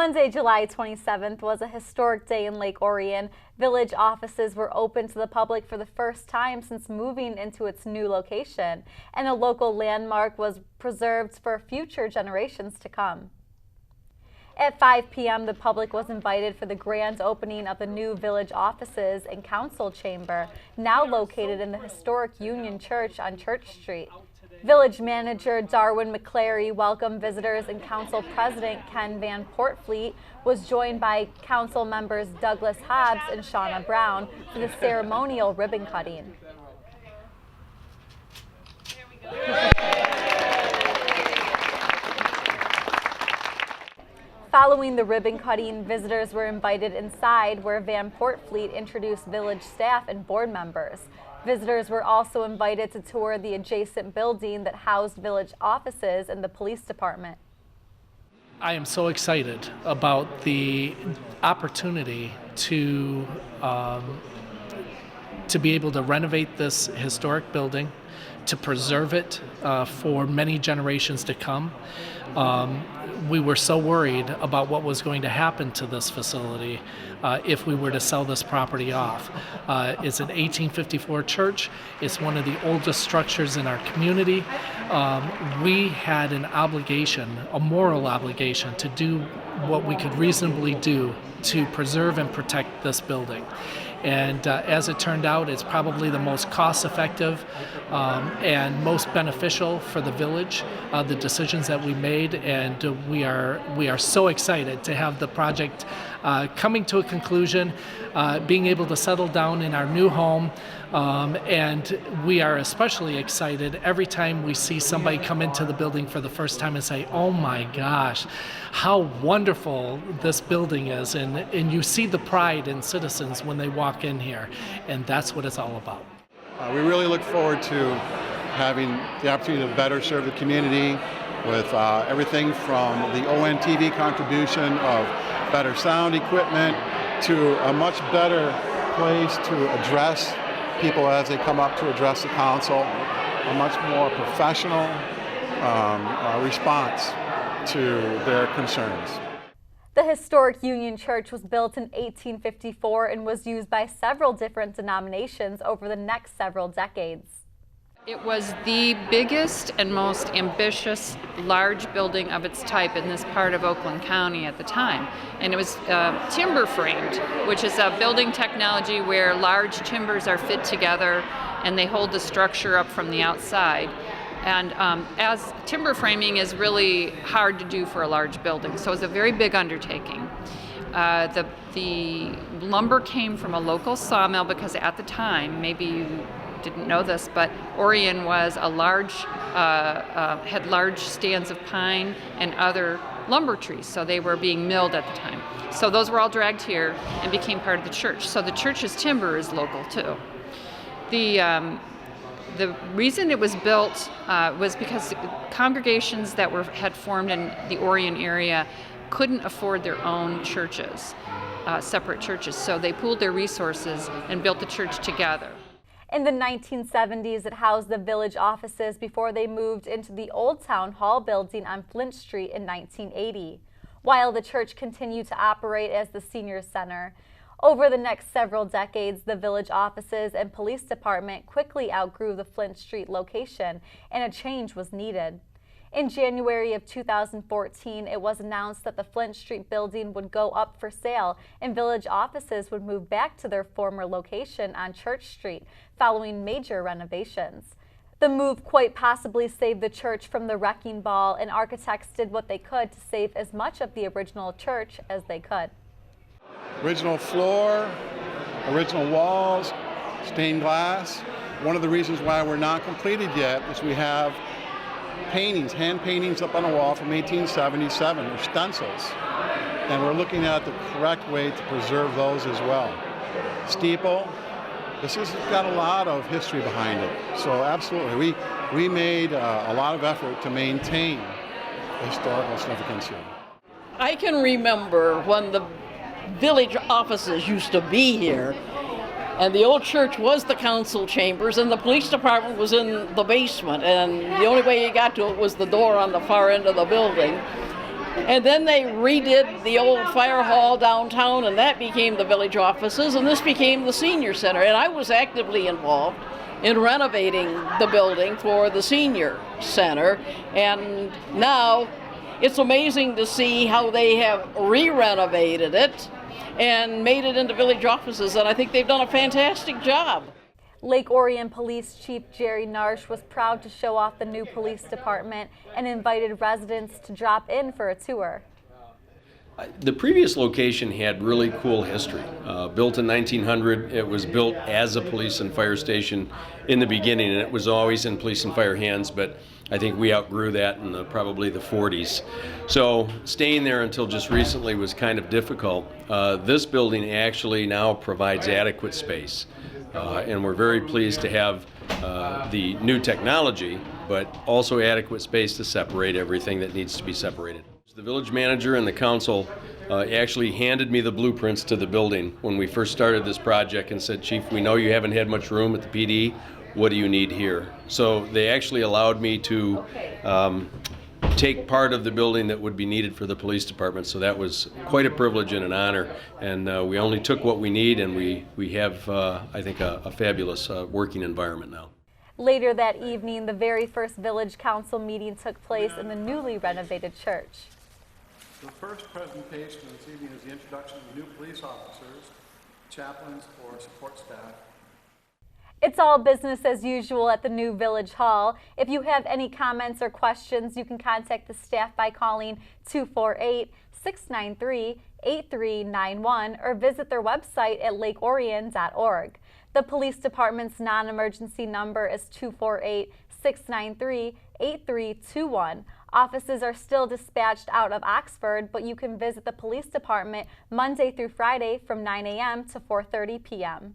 Monday, July 27th was a historic day in Lake Orion. Village offices were open to the public for the first time since moving into its new location, and a local landmark was preserved for future generations to come. At 5 p.m., the public was invited for the grand opening of the new village offices and council chamber, now located in the historic Union Church on Church Street. Village Manager Darwin McClary welcomed visitors, and Council President Ken Van Portfleet was joined by Council members Douglas Hobbs and Shauna Brown for the ceremonial ribbon cutting. Following the ribbon cutting, visitors were invited inside where Van Portfleet introduced village staff and board members. Visitors were also invited to tour the adjacent building that housed village offices and the police department. I am so excited about the opportunity to be able to renovate this historic building, to preserve it for many generations to come. We were so worried about what was going to happen to this facility if we were to sell this property off. It's an 1854 church. It's one of the oldest structures in our community. We had an obligation, a moral obligation, to do what we could reasonably do to preserve and protect this building. And as it turned out, it's probably the most cost-effective and most beneficial for the village, the decisions that we made, and we are so excited to have the project coming to a conclusion, being able to settle down in our new home, and we are especially excited every time we see somebody come into the building for the first time and say, "Oh my gosh, how wonderful this building is," and you see the pride in citizens when they walk in here, and that's what it's all about. We really look forward to having the opportunity to better serve the community with everything from the ONTV contribution of better sound equipment to a much better place to address people as they come up to address the council, a much more professional response to their concerns. The historic Union Church was built in 1854 and was used by several different denominations over the next several decades. It was the biggest and most ambitious large building of its type in this part of Oakland County at the time. And it was timber framed, which is a building technology where large timbers are fit together and they hold the structure up from the outside. And as timber framing is really hard to do for a large building, so it's a very big undertaking. The lumber came from a local sawmill because at the time, maybe you didn't know this, but Orion was a had large stands of pine and other lumber trees, so they were being milled at the time. So those were all dragged here and became part of the church. So the church's timber is local too. The reason it was built was because congregations that had formed in the Orion area couldn't afford their own churches, separate churches, so they pooled their resources and built the church together. In the 1970s, it housed the village offices before they moved into the Old Town Hall building on Flint Street in 1980, while the church continued to operate as the senior center. Over the next several decades, the village offices and police department quickly outgrew the Flint Street location, and a change was needed. In January of 2014, it was announced that the Flint Street building would go up for sale and village offices would move back to their former location on Church Street following major renovations. The move quite possibly saved the church from the wrecking ball, and architects did what they could to save as much of the original church as they could. Original floor, original walls, stained glass. One of the reasons why we're not completed yet is we have paintings, hand paintings up on a wall from 1877, or stencils, and we're looking at the correct way to preserve those as well. Steeple, this has got a lot of history behind it, so absolutely, we made a lot of effort to maintain the historical significance here. I can remember when the village offices used to be here, and the old church was the council chambers, and the police department was in the basement, and the only way you got to it was the door on the far end of the building. And then they redid the old fire hall downtown, and that became the village offices, and this became the senior center. And I was actively involved in renovating the building for the senior center. And now it's amazing to see how they have re-renovated it and made it into village offices, and I think they've done a fantastic job. Lake Orion Police Chief Jerry Narsh was proud to show off the new police department and invited residents to drop in for a tour. The previous location had really cool history. Built in 1900, it was built as a police and fire station in the beginning, and it was always in police and fire hands, but I think we outgrew that in probably the 40s. So staying there until just recently was kind of difficult. This building actually now provides adequate space, and we're very pleased to have the new technology, but also adequate space to separate everything that needs to be separated. The village manager and the council actually handed me the blueprints to the building when we first started this project and said, "Chief, we know you haven't had much room at the PD. What do you need here?" So they actually allowed me to take part of the building that would be needed for the police department. So that was quite a privilege and an honor. And we only took what we need, and we have, I think, a fabulous working environment now. Later that evening, the very first village council meeting took place in the newly renovated church. The first presentation this evening is the introduction of new police officers, chaplains, or support staff. It's all business as usual at the new Village Hall. If you have any comments or questions, you can contact the staff by calling 248-693-8391 or visit their website at lakeorion.org. The police department's non-emergency number is 248-693-8321. Offices are still dispatched out of Oxford, but you can visit the police department Monday through Friday from 9 a.m. to 4:30 p.m.